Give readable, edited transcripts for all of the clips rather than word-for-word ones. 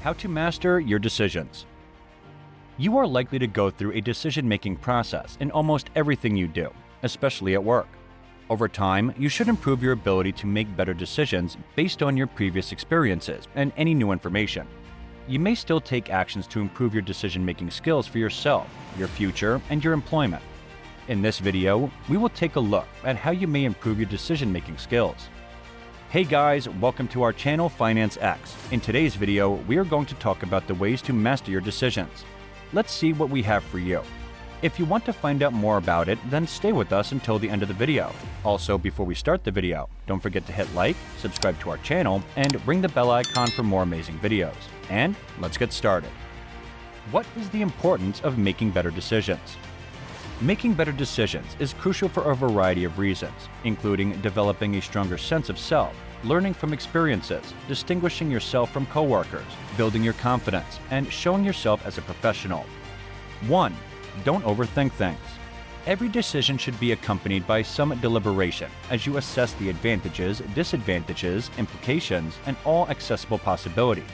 How to master your decisions. You are likely to go through a decision-making process in almost everything you do, especially at work. Over time, you should improve your ability to make better decisions based on your previous experiences and any new information. You may still take actions to improve your decision-making skills for yourself, your future, and your employment. In this video, we will take a look at how you may improve your decision-making skills. Hey guys, welcome to our channel FinanceX. In today's video, we are going to talk about the ways to master your decisions. Let's see what we have for you. If you want to find out more about it, then stay with us until the end of the video. Also, before we start the video, don't forget to hit like, subscribe to our channel, and ring the bell icon for more amazing videos. And let's get started. What is the importance of making better decisions? Making better decisions is crucial for a variety of reasons, including developing a stronger sense of self, learning from experiences, distinguishing yourself from coworkers, building your confidence, and showing yourself as a professional. 1. Don't overthink things. Every decision should be accompanied by some deliberation as you assess the advantages, disadvantages, implications, and all accessible possibilities.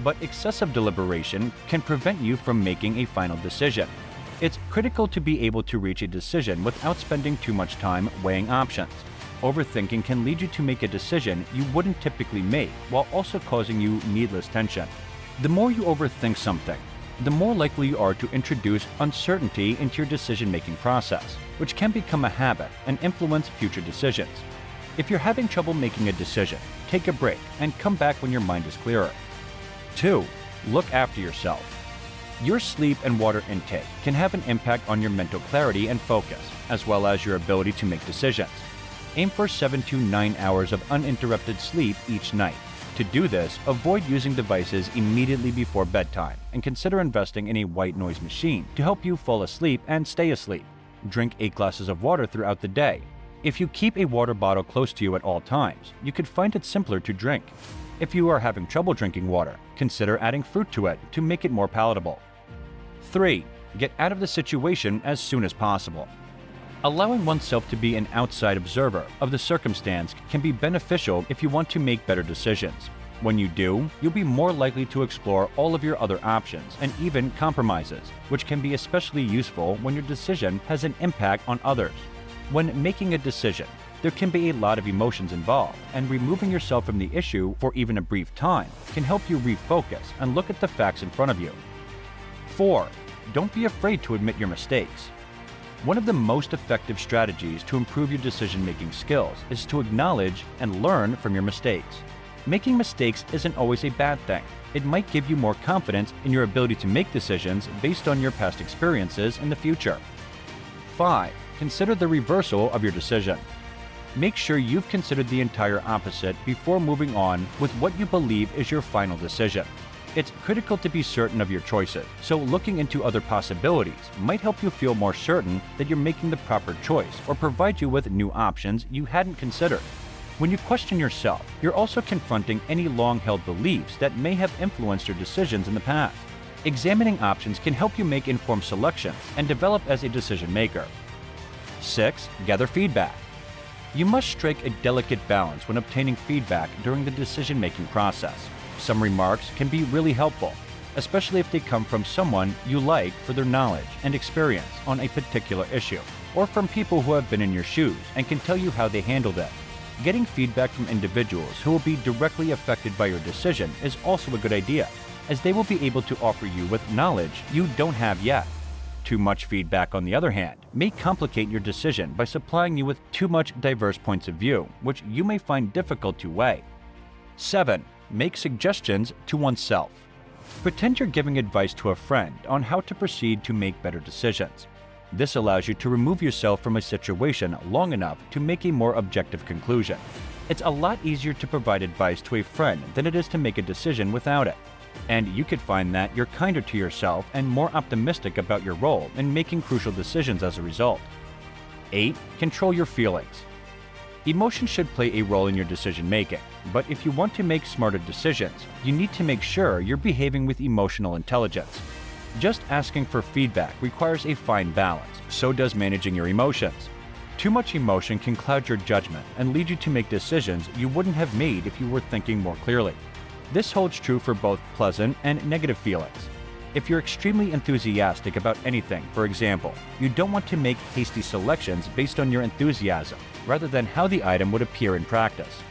But excessive deliberation can prevent you from making a final decision. It's critical to be able to reach a decision without spending too much time weighing options. Overthinking can lead you to make a decision you wouldn't typically make while also causing you needless tension. The more you overthink something, the more likely you are to introduce uncertainty into your decision-making process, which can become a habit and influence future decisions. If you're having trouble making a decision, take a break and come back when your mind is clearer. 2. Look after yourself. Your sleep and water intake can have an impact on your mental clarity and focus, as well as your ability to make decisions. Aim for 7 to 9 hours of uninterrupted sleep each night. To do this, avoid using devices immediately before bedtime and consider investing in a white noise machine to help you fall asleep and stay asleep. Drink 8 glasses of water throughout the day. If you keep a water bottle close to you at all times, you could find it simpler to drink. If you are having trouble drinking water, consider adding fruit to it to make it more palatable. 3. Get out of the situation as soon as possible. Allowing oneself to be an outside observer of the circumstance can be beneficial if you want to make better decisions. When you do, you'll be more likely to explore all of your other options and even compromises, which can be especially useful when your decision has an impact on others. When making a decision, there can be a lot of emotions involved, and removing yourself from the issue for even a brief time can help you refocus and look at the facts in front of you. 4. Don't be afraid to admit your mistakes. One of the most effective strategies to improve your decision-making skills is to acknowledge and learn from your mistakes. Making mistakes isn't always a bad thing. It might give you more confidence in your ability to make decisions based on your past experiences in the future. 5. Consider the reversal of your decision. Make sure you've considered the entire opposite before moving on with what you believe is your final decision. It's critical to be certain of your choices, so looking into other possibilities might help you feel more certain that you're making the proper choice or provide you with new options you hadn't considered. When you question yourself, you're also confronting any long-held beliefs that may have influenced your decisions in the past. Examining options can help you make informed selections and develop as a decision maker. 6. Gather feedback. You must strike a delicate balance when obtaining feedback during the decision-making process. Some remarks can be really helpful, especially if they come from someone you like for their knowledge and experience on a particular issue, or from people who have been in your shoes and can tell you how they handled it. Getting feedback from individuals who will be directly affected by your decision is also a good idea, as they will be able to offer you with knowledge you don't have yet. Too much feedback, on the other hand, may complicate your decision by supplying you with too much diverse points of view, which you may find difficult to weigh. 7. Make suggestions to oneself. Pretend you're giving advice to a friend on how to proceed to make better decisions. This allows you to remove yourself from a situation long enough to make a more objective conclusion. It's a lot easier to provide advice to a friend than it is to make a decision without it. And you could find that you're kinder to yourself and more optimistic about your role in making crucial decisions as a result. 8. Control your feelings. Emotions should play a role in your decision-making, but if you want to make smarter decisions, you need to make sure you're behaving with emotional intelligence. Just asking for feedback requires a fine balance, so does managing your emotions. Too much emotion can cloud your judgment and lead you to make decisions you wouldn't have made if you were thinking more clearly. This holds true for both pleasant and negative feelings. If you're extremely enthusiastic about anything, for example, you don't want to make hasty selections based on your enthusiasm, rather than how the item would appear in practice.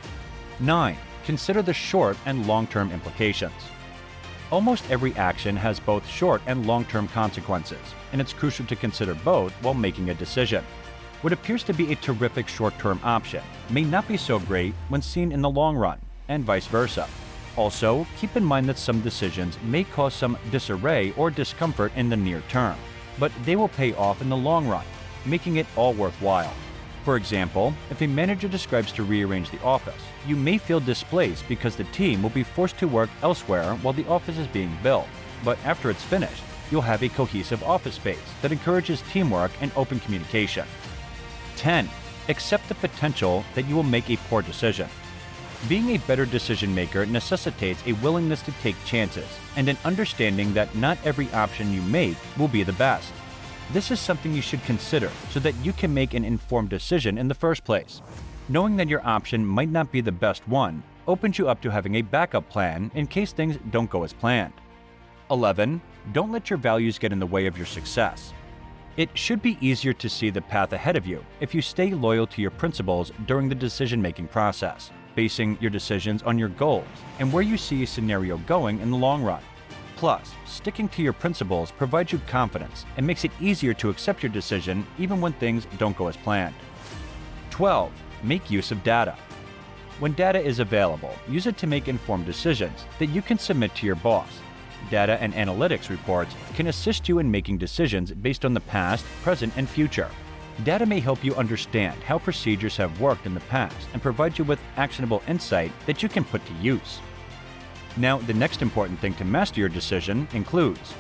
9. Consider the short and long-term implications. Almost every action has both short and long-term consequences, and it's crucial to consider both while making a decision. What appears to be a terrific short-term option may not be so great when seen in the long run, and vice versa. Also, keep in mind that some decisions may cause some disarray or discomfort in the near term, but they will pay off in the long run, making it all worthwhile. For example, if a manager describes to rearrange the office, you may feel displaced because the team will be forced to work elsewhere while the office is being built, but after it's finished, you'll have a cohesive office space that encourages teamwork and open communication. 10. Accept the potential that you will make a poor decision. Being a better decision maker necessitates a willingness to take chances and an understanding that not every option you make will be the best. This is something you should consider so that you can make an informed decision in the first place. Knowing that your option might not be the best one opens you up to having a backup plan in case things don't go as planned. 11. Don't let your values get in the way of your success. It should be easier to see the path ahead of you if you stay loyal to your principles during the decision-making process, basing your decisions on your goals and where you see a scenario going in the long run. Plus, sticking to your principles provides you confidence and makes it easier to accept your decision even when things don't go as planned. 12. Make use of data. When data is available, use it to make informed decisions that you can submit to your boss. Data and analytics reports can assist you in making decisions based on the past, present, and future. Data may help you understand how procedures have worked in the past and provide you with actionable insight that you can put to use. Now, the next important thing to master your decision includes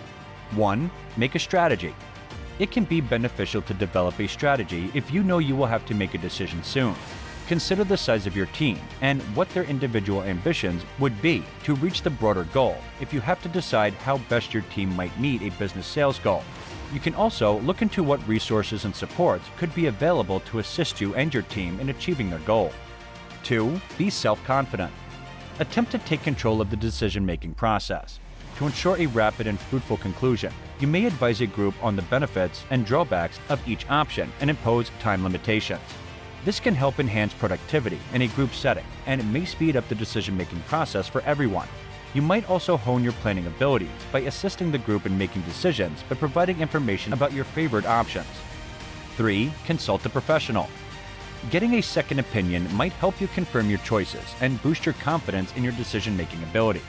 1. Make a strategy. It can be beneficial to develop a strategy if you know you will have to make a decision soon. Consider the size of your team and what their individual ambitions would be to reach the broader goal if you have to decide how best your team might meet a business sales goal. You can also look into what resources and supports could be available to assist you and your team in achieving their goal. 2. Be self-confident. Attempt to take control of the decision-making process. To ensure a rapid and fruitful conclusion, you may advise a group on the benefits and drawbacks of each option and impose time limitations. This can help enhance productivity in a group setting, and it may speed up the decision-making process for everyone. You might also hone your planning abilities by assisting the group in making decisions by providing information about your favored options. 3. Consult a professional. Getting a second opinion might help you confirm your choices and boost your confidence in your decision-making ability.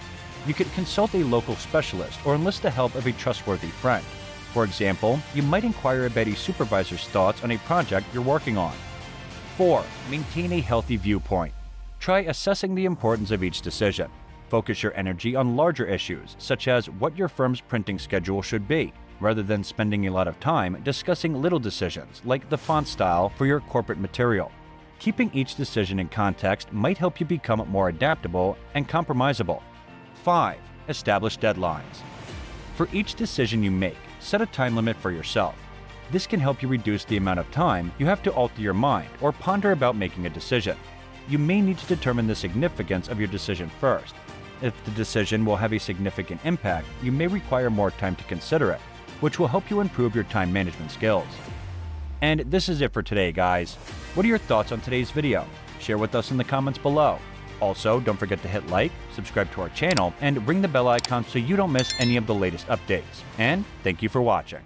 You could consult a local specialist or enlist the help of a trustworthy friend. For example, you might inquire about a supervisor's thoughts on a project you're working on. 4. Maintain a healthy viewpoint. Try assessing the importance of each decision. Focus your energy on larger issues, such as what your firm's printing schedule should be, rather than spending a lot of time discussing little decisions like the font style for your corporate material. Keeping each decision in context might help you become more adaptable and compromisable. 5. Establish deadlines. For each decision you make, set a time limit for yourself. This can help you reduce the amount of time you have to alter your mind or ponder about making a decision. You may need to determine the significance of your decision first. If the decision will have a significant impact, you may require more time to consider it, which will help you improve your time management skills. And this is it for today, guys. What are your thoughts on today's video? Share with us in the comments below. Also, don't forget to hit like, subscribe to our channel, and ring the bell icon so you don't miss any of the latest updates. And thank you for watching.